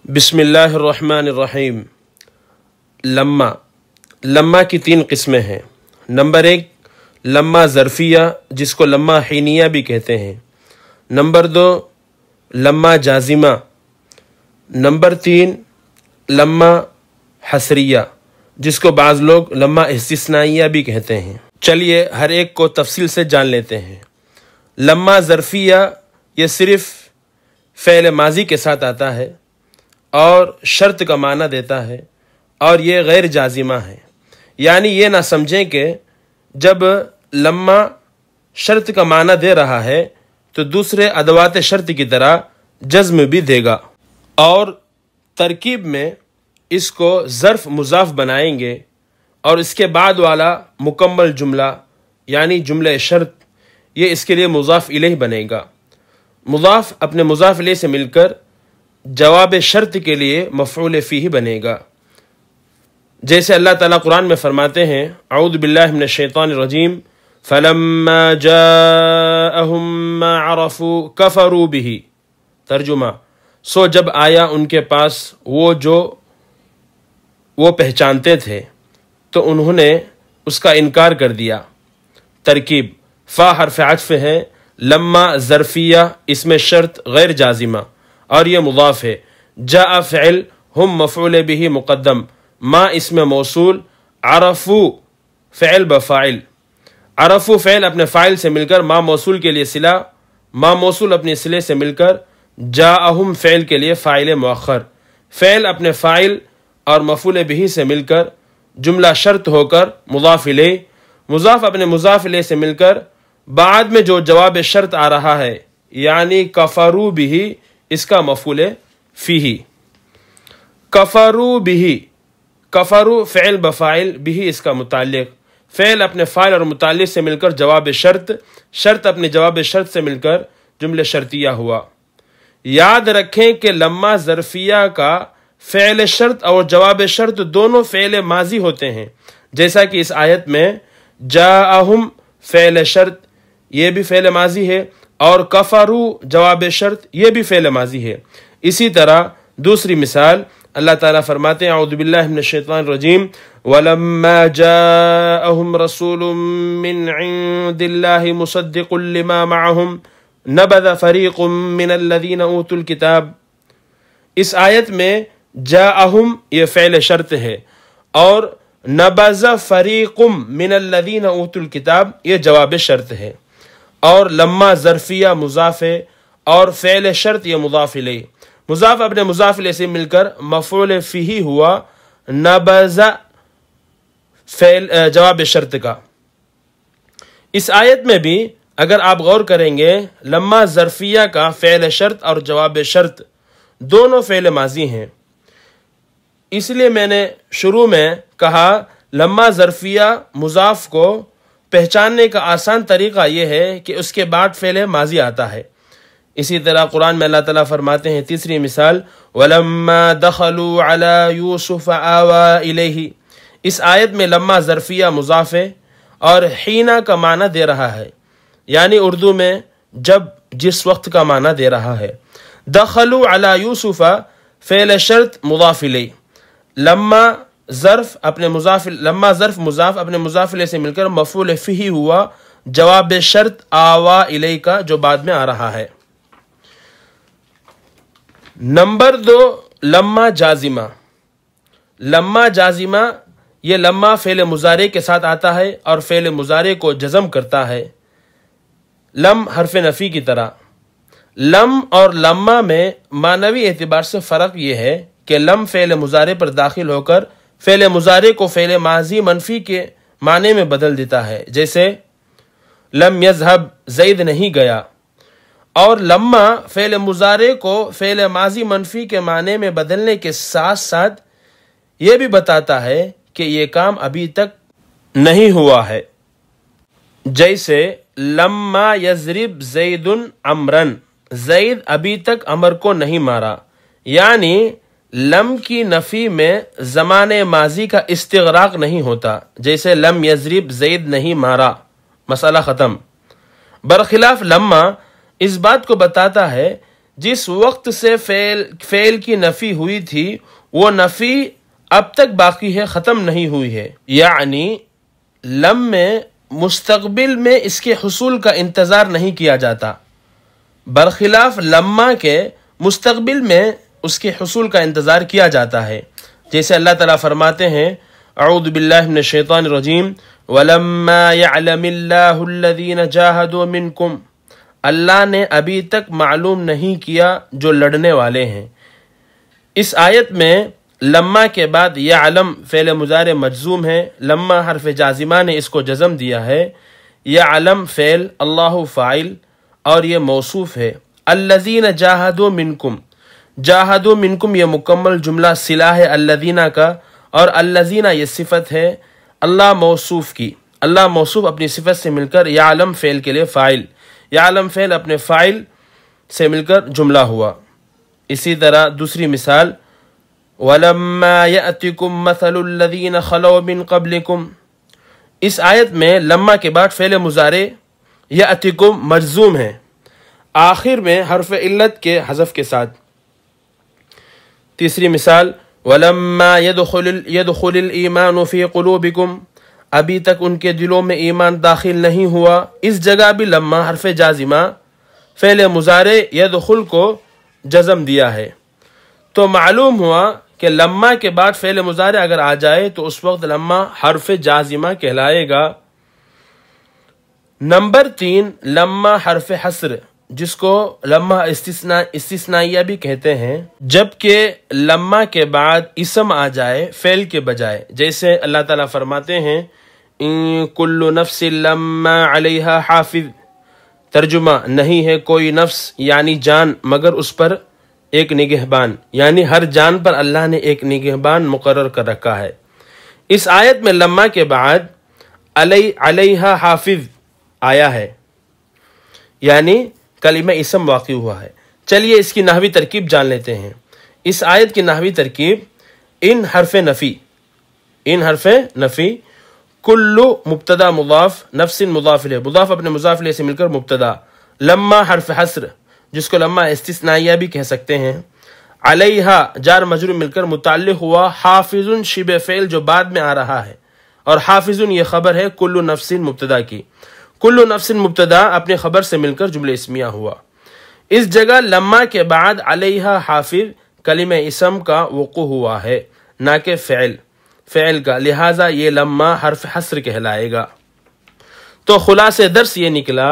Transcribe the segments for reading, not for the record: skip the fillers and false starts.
بسم اللہ الرحمن الرحیم۔ لما کی 3 قسمیں ہیں۔ نمبر 1 لما ظرفیہ، جس کو لما حینیہ بھی کہتے ہیں۔ نمبر 2 لما جازمہ۔ نمبر 3 لما حسریہ، جس کو بعض لوگ لما استثنائیہ بھی کہتے ہیں۔ چلیے ہر ایک کو تفصیل سے جان لیتے ہیں۔ لما ظرفیہ یہ صرف فعل ماضی کے ساتھ آتا ہے اور شرط کا معنی دیتا ہے، اور یہ غیر جازمہ ہے۔ یعنی یہ نہ سمجھیں کہ جب لما شرط کا معنی دے رہا ہے تو دوسرے ادوات شرط کی طرح جزم بھی دے گا، اور ترکیب میں اس کو ظرف مضاف بنائیں گے اور اس کے بعد والا مکمل جملہ یعنی جملہ شرط یہ اس کے لیے مضاف الیہ بنے گا۔ مضاف اپنے مضاف الیہ سے مل کر جواب شرط کے لیے مفعول فیہ بنے گا، جیسے اللہ تعالیٰ قرآن میں فرماتے ہیں اعوذ باللہ من الشیطان الرجیم فلما جاءہم ما عرفوا کفروا بہ۔ ترجمہ، سو جب آیا ان کے پاس وہ جو وہ پہچانتے تھے تو انہوں نے اس کا انکار کر دیا۔ ترکیب، فا حرف عطف ہے، لما ظرفیہ اس میں شرط غیر جازمہ اور یہ مضاف ہے، جاء فعل ہم مفعول به مقدم، ما اسم موصول، عرفو فعل بفاعل۔ عرفو فعل اپنے فاعل سے مل کر ما موصول کے لیے صلہ، ما موصول اپنے صلے سے مل کر جاءہم فعل کے لیے فاعل مؤخر، فعل اپنے فاعل اور مفعول به سے مل کر جملہ شرط ہو کر مضاف الیہ، مضاف اپنے مضاف الیہ سے مل کر بعد میں جو جواب شرط آ رہا ہے یعنی کفروا بہ اس کا مفعول فیہ۔ کفروا بہ، کفروا فعل بفاعل، بہ اس کا متعلق، فعل اپنے فاعل اور متعلق سے مل کر جواب شرط، شرط اپنے جواب شرط سے مل کر جملہ شرطیہ ہوا۔ یاد رکھیں کہ لما ظرفیہ کا فعل شرط اور جواب شرط دونوں فعل ماضی ہوتے ہیں، جیسا کہ اس آیت میں جاءہم فعل شرط یہ بھی فعل ماضی ہے اور کفروا جواب شرط یہ بھی فعل ماضی ہے۔ اسی طرح دوسری مثال اللہ تعالیٰ فرماتے ہیں اعوذ باللہ من الشیطان الرجیم وَلَمَّا جَاءَهُمْ رَسُولٌ مِّنْ عِندِ اللَّهِ مُصَدِّقٌ لِّمَا مَعَهُمْ نَبَذَ فَرِيقٌ مِّنَ الَّذِينَ أُوتُوا الْكِتَابَ۔ اس آیت میں جاءہم یہ فعل شرط ہے اور نبذ فریق من الذین اوتوا الکتاب یہ جواب شرط ہے، اور لما ظرفیہ مضاف ہے اور فعل شرط یہ مضاف الیہ، مضاف اپنے مضاف الیہ سے مل کر مفعول فیہ ہوا، نبذ فعل جواب شرط کا۔ اس آیت میں بھی اگر آپ غور کریں گے لما ظرفیہ کا فعل شرط اور جواب شرط دونوں فعل ماضی ہیں، اس لیے میں نے شروع میں کہا لما ظرفیہ مضاف کو پہچاننے کا آسان طریقہ یہ ہے کہ اس کے بعد فعل ماضی آتا ہے۔ اسی طرح قرآن میں اللہ تعالیٰ فرماتے ہیں تیسری مثال وَلَمَّا دَخَلُوا عَلَى يُوسُفَ آوَى إِلَيْهِ۔ اس آیت میں لما ظرفیہ مضاف ہے اور حینہ کا معنی دے رہا ہے، یعنی اردو میں جب جس وقت کا معنی دے رہا ہے۔ دخلوا علی یوسف فعل شرط مضاف الیہ، لما ظرف مضاف اپنے مضاف الیہ سے مل کر مفعول فیہ ہوا، جواب شرط آوا الیہ کا جو بعد میں آ رہا ہے۔ نمبر 2 لما جازمہ۔ لما جازمہ یہ لما فعل مضارع کے ساتھ آتا ہے اور فعل مضارع کو جزم کرتا ہے، لم حرف نفی کی طرح۔ لم اور لما میں معنوی اعتبار سے فرق یہ ہے کہ لم فعل مضارع پر داخل ہو کر فعل مضارع کو فعل ماضی منفی کے معنی میں بدل دیتا ہے، جیسے لم یذهب زید نہیں گیا، اور لما فعل مضارع کو فعل ماضی منفی کے معنی میں بدلنے کے ساتھ ساتھ یہ بھی بتاتا ہے کہ یہ کام ابھی تک نہیں ہوا ہے، جیسے لما یضرب زید عمرا، زید ابھی تک عمر کو نہیں مارا، یعنی لم کی نفی میں زمان ماضی کا استغراق نہیں ہوتا، جیسے لم یضرب زید نہیں مارا، مسئلہ ختم۔ برخلاف لما اس بات کو بتاتا ہے جس وقت سے فعل کی نفی ہوئی تھی وہ نفی اب تک باقی ہے، ختم نہیں ہوئی ہے، یعنی لم میں مستقبل میں اس کے حصول کا انتظار نہیں کیا جاتا، برخلاف لما کے مستقبل میں اس کے حصول کا انتظار کیا جاتا ہے، جیسے اللہ تعالیٰ فرماتے ہیں اعوذ باللہ من الشیطان الرجیم وَلَمَّا يَعْلَمِ اللَّهُ الَّذِينَ جَاهَدُوا مِنْكُمْ، اللہ نے ابھی تک معلوم نہیں کیا جو لڑنے والے ہیں۔ اس آیت میں لما کے بعد یعلم فعل مضارع مجزوم ہے، لما حرف جازمہ نے اس کو جزم دیا ہے، یعلم فعل، اللہ فاعل اور یہ موصوف ہے، الذین جاہدوا منکم، جاہدوا منکم یہ مکمل جملہ صلہ ہے الذین کا، اور الذین یہ صفت ہے اللہ موصوف کی، اللہ موصوف اپنی صفت سے مل کر یعلم فعل کے لیے فاعل، یعلم فعل اپنے فاعل سے مل کر جملہ ہوا۔ اسی طرح دوسری مثال وَلَمَّا يَأْتِكُمْ مَثَلُ الَّذِينَ خَلَوْا مِن قَبْلِكُمْ، اس آیت میں لما کے بعد فعل مضارع یأتکم مجزوم ہے، آخر میں حرف علت کے حذف کے ساتھ۔ تیسری مثال وَلَمَّا يَدْخُلِ الْإِيمَانُ فِي قُلُوبِكُمْ، ابھی تک ان کے دلوں میں ایمان داخل نہیں ہوا، اس جگہ بھی لما حرف جازمہ فعل مضارع یدخل کو جزم دیا ہے، تو معلوم ہوا کہ لما کے بعد فعل مضارع اگر آ جائے تو اس وقت لما حرف جازمہ کہلائے گا۔ نمبر 3 لما حرف حصر، جس کو لما استثنائیہ بھی کہتے ہیں، جبکہ لما کے بعد اسم آ جائے فعل کے بجائے، جیسے اللہ تعالیٰ فرماتے ہیں ان کل نفس لما علیہا حافظ، ترجمہ نہیں ہے کوئی نفس یعنی جان مگر اس پر ایک نگہبان، یعنی ہر جان پر اللہ نے ایک نگہبان مقرر کر رکھا ہے۔ اس آیت میں لما کے بعد علیہا حافظ آیا ہے، یعنی کلمہ اسم واقع ہوا ہے۔ چلیے اس کی نحوی ترکیب جان لیتے ہیں۔ اس آیت کی نحوی ترکیب ان حرف نفی کلو مبتدا مضاف نفس مضاف الیہ، مضاف اپنے مضاف الیہ سے مل کر مبتدا، لما حرف حصر جس کو لما استثنائیہ بھی کہہ سکتے ہیں، علیہا جار مجرور مل کر متعلق ہوا حافظ شبہ فعل جو بعد میں آ رہا ہے، اور حافظ یہ خبر ہے کل نفس مبتدا کی، کل نفس مبتدا اپنے خبر سے مل کر جملہ اسمیہ ہوا۔ اس جگہ لما کے بعد علیہا حافظ کلمہ اسم کا وقوع ہوا ہے، نہ کہ فعل کا، لہٰذا یہ لما حرف حصر کہلائے گا۔ تو خلاصہ درس یہ نکلا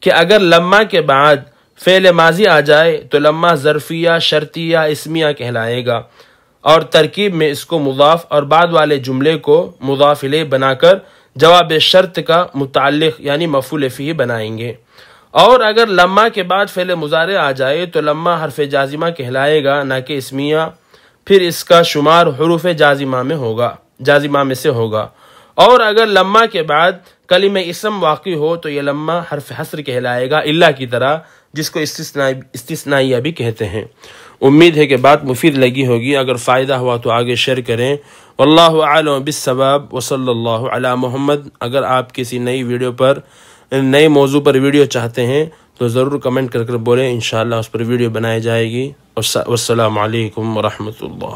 کہ اگر لما کے بعد فعل ماضی آ جائے تو لما ظرفیہ شرطیہ اسمیہ کہلائے گا، اور ترکیب میں اس کو مضاف اور بعد والے جملے کو مضاف الیہ بنا کر جواب شرط کا متعلق یعنی مفعول فیہ بنائیں گے۔ اور اگر لما کے بعد فعل مضارع آ جائے تو لما حرف جازمہ کہلائے گا نہ کہ اسمیہ، پھر اس کا شمار حروف جازمہ میں سے ہوگا۔ اور اگر لما کے بعد کلمہ اسم واقع ہو تو یہ لما حرف حصر کہلائے گا، الا کی طرح جس کو استثنائیہ بھی کہتے ہیں۔ امید ہے کہ بات مفید لگی ہوگی، اگر فائدہ ہوا تو آگے شیئر کریں۔ واللہ اعلم بالصواب وصلی اللہ علی محمد۔ اگر آپ کسی نئی موضوع پر ویڈیو چاہتے ہیں تو ضرور کمنٹ کر بولیں، انشاءاللہ اس پر ویڈیو بنائی جائے گی۔ والسلام علیکم ورحمۃ اللہ۔